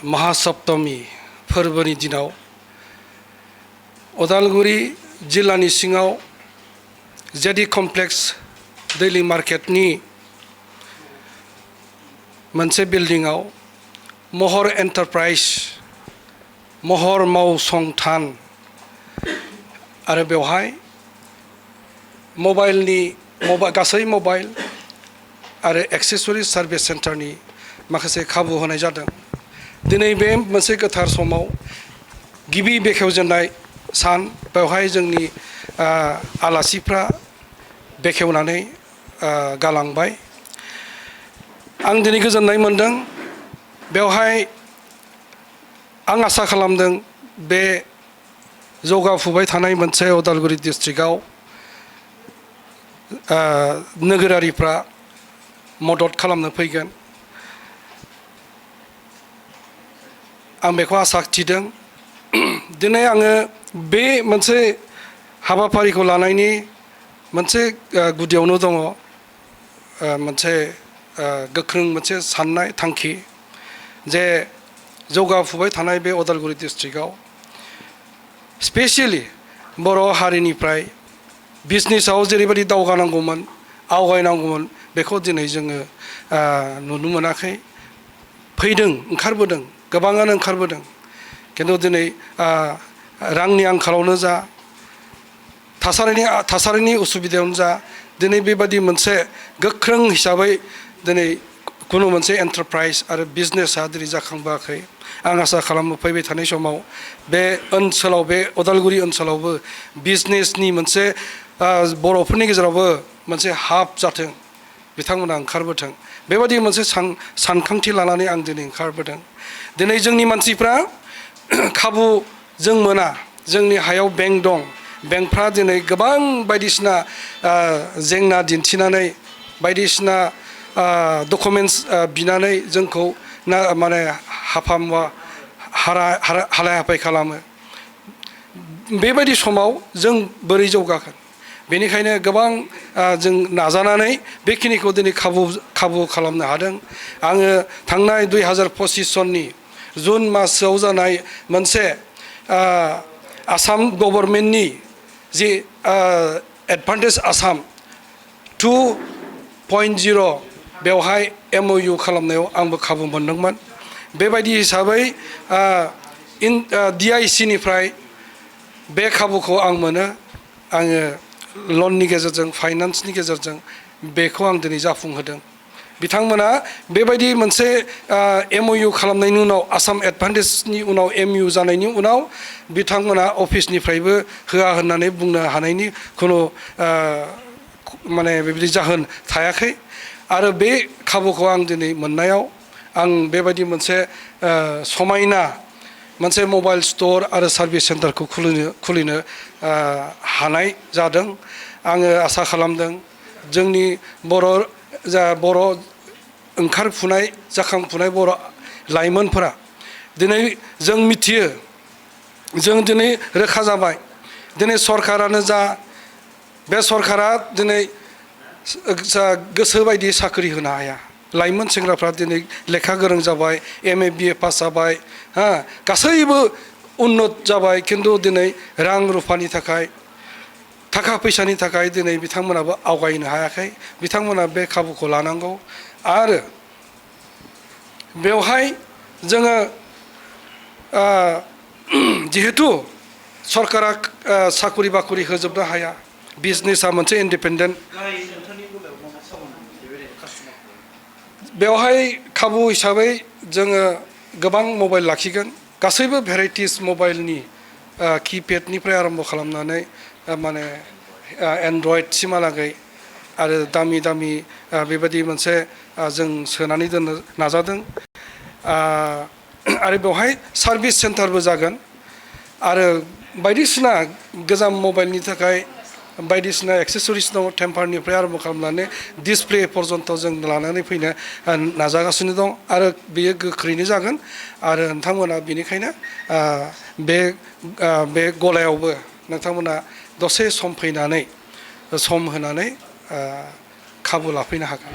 महासप्तमी फोरबोनि दिनाव उदालगुरि जिल्लानि सिङाव जेडि कमप्लेक्स दैलि मार्केटनि मोनसे बिल्डिंआव महर एन्टारप्राइज महर मावसंथान आरो बेवहाय गासै मबाइल आरो एक्सेसरिज सार्भिस सेन्टारनि माखासे खाबु होनाय जादों। दिनै बे मोनसे गोथार समाव गिबि बेखेवजेननाय सान बेवहाय जोंनि आलासिफ्रा बेखेवनानै गालांबाय। आं दिनै गोजोननाय मोनदों। बेवहाय आं आसा खालामदों बे जौगाफुबाय थानाय मोनसे उदालगुरि डिस्ट्रिक्टआव नोगोरारिफ्रा मदद खालामनो फैगोन। आं बेखौ आसा थिदों। दिनै आङो बे मोनसे हाबाफारिखौ लानायनि मोनसे गुदियावनो दङ मोनसे गोख्रों मोनसे साननाय थांखि जे जौगाफुबाय थानाय बे उदालगुरि डिस्ट्रिक्टआव स्पेसियेलि बर' हारिनिफ्राय बिजनेसाव जेरैबायदि दावगानांगौमोन आवगायनांगौमोन बेखौ दिनै जोङो नुनो मोनाखै। फैदों, ओंखारबोदों, गोबाङानो ओंखारबोदों, खिन्थु दिनै रांनि आंखालावनो जा थासारिनि उसुबिदायावनो जा दिनै बेबादि मोनसे गोख्रों हिसाबै दिनै खुनु मोनसे एन्टारप्राइज आरो बिजनेसा दिनै जाखांबोआखै। आं आसा खालामो फैबाय थानाय समाव बे ओनसोलाव बे उदालगुरि ओनसोलावबो बिजनेसनि मोनसे बर'फोरनि गेजेरावबो मोनसे हाब जाथों, बिथांमोना ओंखारबोथों, बेबादि मोनसे सानखांथि लानानै आं दिनै ओंखारबोदों। दिनै जोंनि मानसिफ्रा खाबु जों मोना। जोंनि हायाव बेंक दं। बेंकफ्रा दिनै गोबां बायदिसिना जेंना दिन्थिनानै बायदिसिना डकुमेन्टस बिनानै जोंखौ माने हालाय हाफाय खालामो। बेबायदि समाव जों बोरै जौगागोन? बेनिखायनो गोबां जों नाजानानै बेखिनिखौ दिनै खाबु खालामनो हादों। आङो थांनाय 2025 सननि जुन मासआव जानाय मोनसे आसाम गभर्नमेन्टनि जि एडभान्टेज आसाम 2.0 बेवहाय MOU खालामनायाव आंबो खाबु मोनदोंमोन। बेबायदि हिसाबै DIC निफ्राय बे खाबुखौ आं मोनो। आङो लननि गेजेरजों फाइनान्सनि गेजेरजों बेखौ आं दिनै जाफुंहोदों। बिथांमोना बेबायदि मोनसे MOU खालामनायनि उनाव आसाम एडभान्टेजनि उनाव MOU जानायनि उनाव बिथांमोना अफिसनिफ्रायबो होआ होननानै बुंनो हानायनि खुनु माने बेबायदि जाहोन थायाखै। आरो बे खाबुखौ आं दिनै मोननायाव आं बेबायदि मोनसे समायना मोनसे मबाइल स्ट'र आरो सार्भिस सेन्टारखौ खुलिनो हानाय जादों। आङो आसा खालामदों जोंनि बर' ओंखारफुनाय जाखांफुनाय बर' लाइमोनफोरा दिनै जों मिथियो, जों दिनै रोखा जाबाय, दिनै सरकारानो जा बे सरकारा दिनै गोसो बायदि साख्रि होनो हाया। लाइमोन सेंग्राफ्रा दिनै लेखा गोरों जाबाय, MA BA पास जाबाय, गासैबो उन्नत जाबाय, खिन्थु दिनै रां रुफानि थाखाय थाखा फैसानि थाखाय दिनै बिथांमोनाबो आवगायनो हायाखै। बिथांमोना बे खाबुखौ लानांगौ। आरो बेवहाय जोङो जिहेथु सरकारा साखरि बाखरि होजोबनो हाया, बिजनेसा मोनसे इन्डिपेन्डेन्ट। बेवहाय खाबु हिसाबै जोङो गोबां मबाइल लाखिगोन। गासैबो भेराइटिस मबाइलनि किपेडनिफ्राय आरम्भ खालामनानै माने एन्ड्रइडसिमहालागै आरो दामि दामि बेबायदि मोनसे जों सोनानै दोननो नाजादों। आरो बेवहाय सार्भिस सेन्टारबो जागोन। आरो बायदिसिना गोजाम मबाइलनि थाखाय बायदिसिना एक्सेसरिस दङ, टेम्पारनिफ्राय आरम्भ खालामनानै डिसप्ले पर्यन्त जों लानानै फैनो नाजागासिनो दं। आरो बेयो गोख्रैनो जागोन। आरो नोंथांमोना बेनिखायनो बे गलायावबो नोंथांमोना दसे सम फैनानै सम होनानै खाबु लाफैनो हागोन।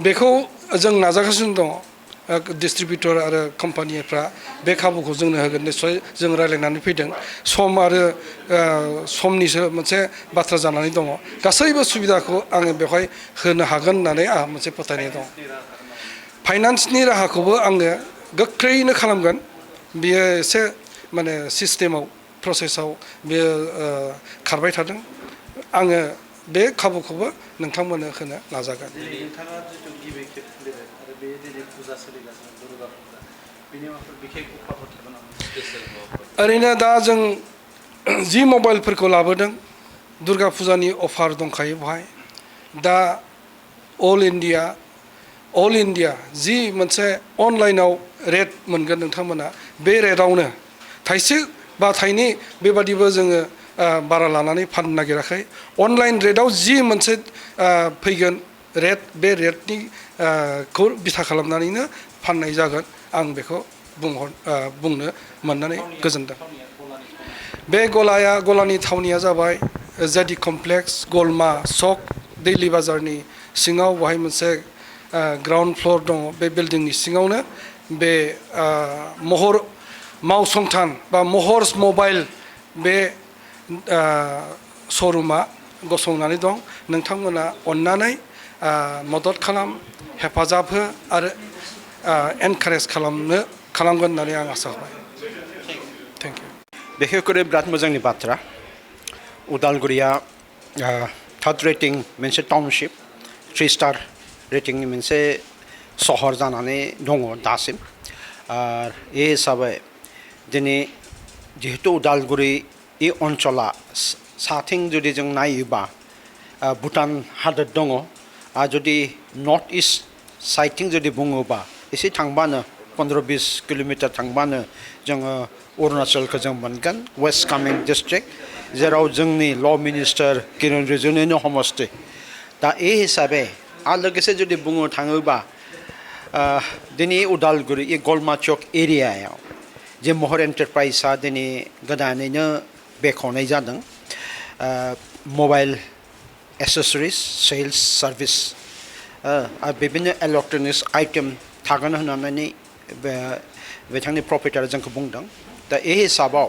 बेखौ जों नाजागासिनो दङ डिस्ट्रिबिउटर आरो कम्पानिफ्रा बे खाबुखौ जोंनो होगोन निस्सय जों रायज्लायनानै फैदों सम आरो समनिसो मोनसे बाथ्रा जानानै दङ गासैबो सुबिदाखौ आङो बेवहाय होनो हागोन होननानै आंहा मोनसे फोथायनाय दं फाइनान्सनि राहाखौबो आङो गोख्रैनो खालामगोन बियो एसे माने सिस्टेमाव प्रसेसआव बेयो खारबाय थादों आङो बे खाबुखौबो नोंथांमोननो होनो नाजागोन नोंथाङा जिथु गिबि खेब फैबाय आरो बे दिनै फुजा सोलिगासिनो दुर्गा फुजा बेनि माबाफोर बिखेख अफारफोर थागोन नामा ओरैनो दा जों जि मबाइलफोरखौ लाबोदों दुर्गा फुजानि अफार दंखायो बेवहाय दा अल इन्डिया जि मोनसे अनलाइनाव रेट मोनगोन नोंथांमोना बे रेटआवनो थाइसे बा थाइनै बेबादिबो जोङो बारा लानानै फाननो नागिराखै अनलाइन रेटआव जि मोनसे फैगोन रेट बे रेटनि खौ बिथा खालामनानैनो फाननाय जागोन आं बेखौ बुंनो मोननानै गोजोनदों बे गलानि थावनिया जाबाय जेडि कमप्लेक्स गलमा सक दैलि बाजारनि सिङाव बेहाय मोनसे ग्राउन्ड फ्ल'र दङ बे बिल्डिंनि सिङावनो बे महर मावसंथान बा महर्स मबाइल बे शरुमा गसंनानै दं नोंथांमोना अननानै मदद खालाम हेफाजाब हो आरो एनकारेज खालामगोन होननानै आं आसा खालामो थेंक इउ बिखेखकरि बिराद मोजांनि बाथ्रा उदालगुरिया थार्ड रेटिं मोनसे टाउनशिप 3 स्टार रेटिंनि मोनसे सहर जानानै दङ दासिम आरो बे हिसाबै दिनै जिहेतु उदालगुरि इ अनचला साथिं जुदि जों नायोबा भुटान हादोर दङ आरो जुदि नर्थ इस्ट साइडथिं जुदि बुङोबा एसे थांबानो 15-20 किल'मिटार थांबानो जोङो अरुणाचलखौ जों मोनगोन वेस्ट कामें डिस्ट्रिक्ट जेराव जोंनि ल' मिनिस्टार किरेन रिजिजुनिनो हमस्टे दा बे हिसाबै आरो लोगोसे जुदि बुंनो थाङोबा दिनै उदालगुरि इ गलमा चौक एरियायाव जे महर एन्टारप्राइजआ दिनै गोदानैनो बेखेवनाय जादों मबाइल एसेसरिज सेल्स सार्भिस आरो बिभिन्न इलेक्ट्रनिक्स आइटेम थागोन होननानै बिथांनि प्रफेटारा जोंखौ बुंदों दा बे हिसाबाव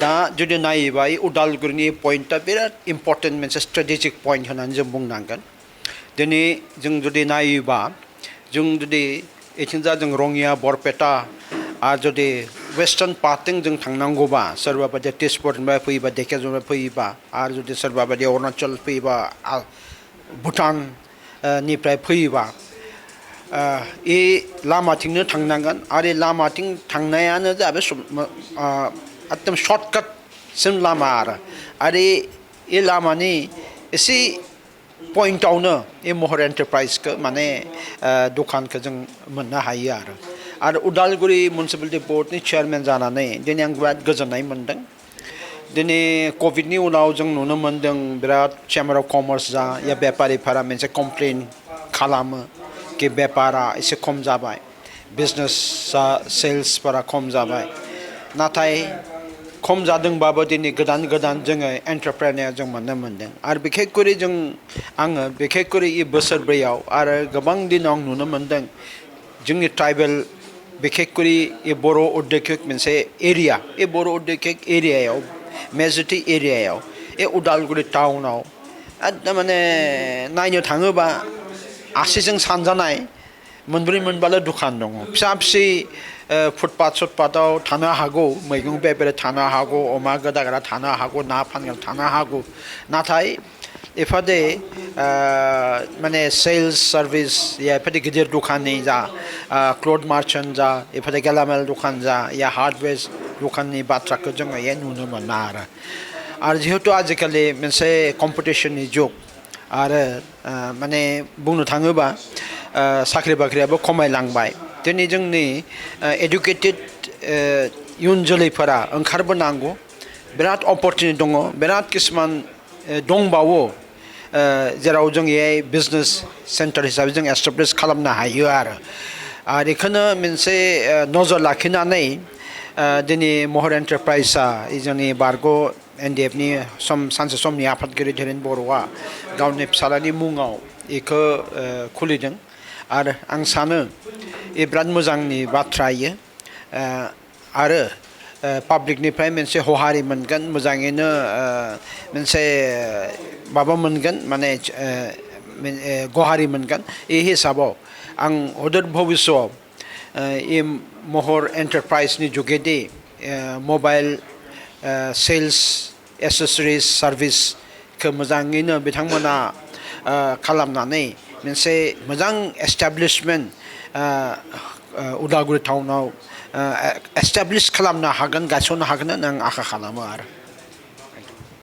दा जुदि नायोबा उदालगुरिनि पइन्टआ बिराद इम्पर्टेन्ट मोनसे स्ट्रेटेजिक पइन्ट होननानै जों बुंनांगोन दिनै जों जुदि नायोबा जों जुदि एथिंजा जों रङिया बरपेटा आरो जुदि वेस्टार्न पार्टथिं जों थांनांगौबा सोरबा बायदि तेजपुरनिफ्राय फैयोबा धेकियाजुलिनिफ्राय फैयोबा आरो जुदि सोरबा बायदि अरुणाचल फैयोबा भुटाननिफ्राय फैयोबा बे लामाथिंनो थांनांगोन आरो लामाथिं थांनायानो जाबाय एकदम सर्टकाटसिम लामा आरो बे लामानि एसे पइन्टआवनो बे महर एन्टारप्राइजखौ माने दखानखौ जों मोननो हायो आरो उदालगुरि मिउनिसिपालिटि बर्डनि चेयारमेन जानानै दिनै आं बिराद गोजोननाय मोन्दों दिनै कभिडनि उनाव जों नुनो मोन्दों बिराद चेम्बार अफ कमार्स जा या बेपारिफोरा मोनसे कमप्लेन खालामो कि बेपारा एसे खम जाबाय बिजनेसआ सेल्सफोरा खम जाबाय नाथाय खम जादोंबाबो दिनै गोदान जोङो एन्टारप्रेनियर जों मोननो मोन्दों आरो बिखेखकरि आङो बिखेखकरि इ बोसोरब्रैयाव आरो गोबां दिनाव आं नुनो मोन्दों जोंनि ट्राइबेल बिखेखकरि इ बर' उद्यगिक मोनसे एरिया इ बर' उद्यगिक एरियायाव मेजरिटि एरियायाव उदालगुरि टाउनाव एकदम माने नायनो थाङोबा आसिजों सानजानाय मोनब्रै मोनबाल' दखान दङ फिसा फिसै फुटपाथआव थानो हागौ मैगं बेबायदि थानो हागौ अमा गोदाग्रा थानो हागौ ना फानग्रा थानो हागौ नाथाय एफादे माने सेल्स सार्भिस या एफादे गिदिर दखाननि जा क्लथ मार्चेन्ट जा एफादे गेलामाल दखान जा या हार्डवेयर दखाननि बाथ्राखौ जोङो नुनो मोना आरो जिहेतु आजिखालि मोनसे कम्पिटिसननि जुग आरो माने बुंनो थाङोबा साख्रि बाख्रियाबो खमायलांबाय दिनै जोंनि एडुकेटेड इयुन जोलैफोरा ओंखारबोनांगौ बिराद अपरचुनिटि दङ बिराद किसुमान दंबावो जेराव जों बिजनेस सेन्टार हिसाबै जों एस्टाब्लिश खालामनो हायो आरो बेखौनो मोनसे नजर लाखिनानै दिनै महर एन्टारप्राइजआ जोंनि बारग' एनडिएफनि सानसे समनि आफादगिरि धीरेन बर'आ गावनि फिसालानि मुङाव बेखौ खुलिदों आरो आं सानो ए बिराद मोजांनि बाथ्रा इयो आरो पाब्लिकनिफ्राय मोनसे हहारि मोनगोन मोजाङैनो मोनसे माबा मोनगोन माने गहारि मोनगोन ए हिसाबाव आं अदूर भबिष्यआव ए महर एन्टारप्राइजनि जुगेदि मबाइल सेल्स एसेसरिज सार्भिसखौ मोजाङैनो बिथांमोना खालामनानै मोनसे मोजां एस्टाब्लिशमेन्ट उदालगुरि टाउनाव एस्टाब्लिश खालामनो हागोन गायसननो हागोन होनना आं आसा खालामो आरो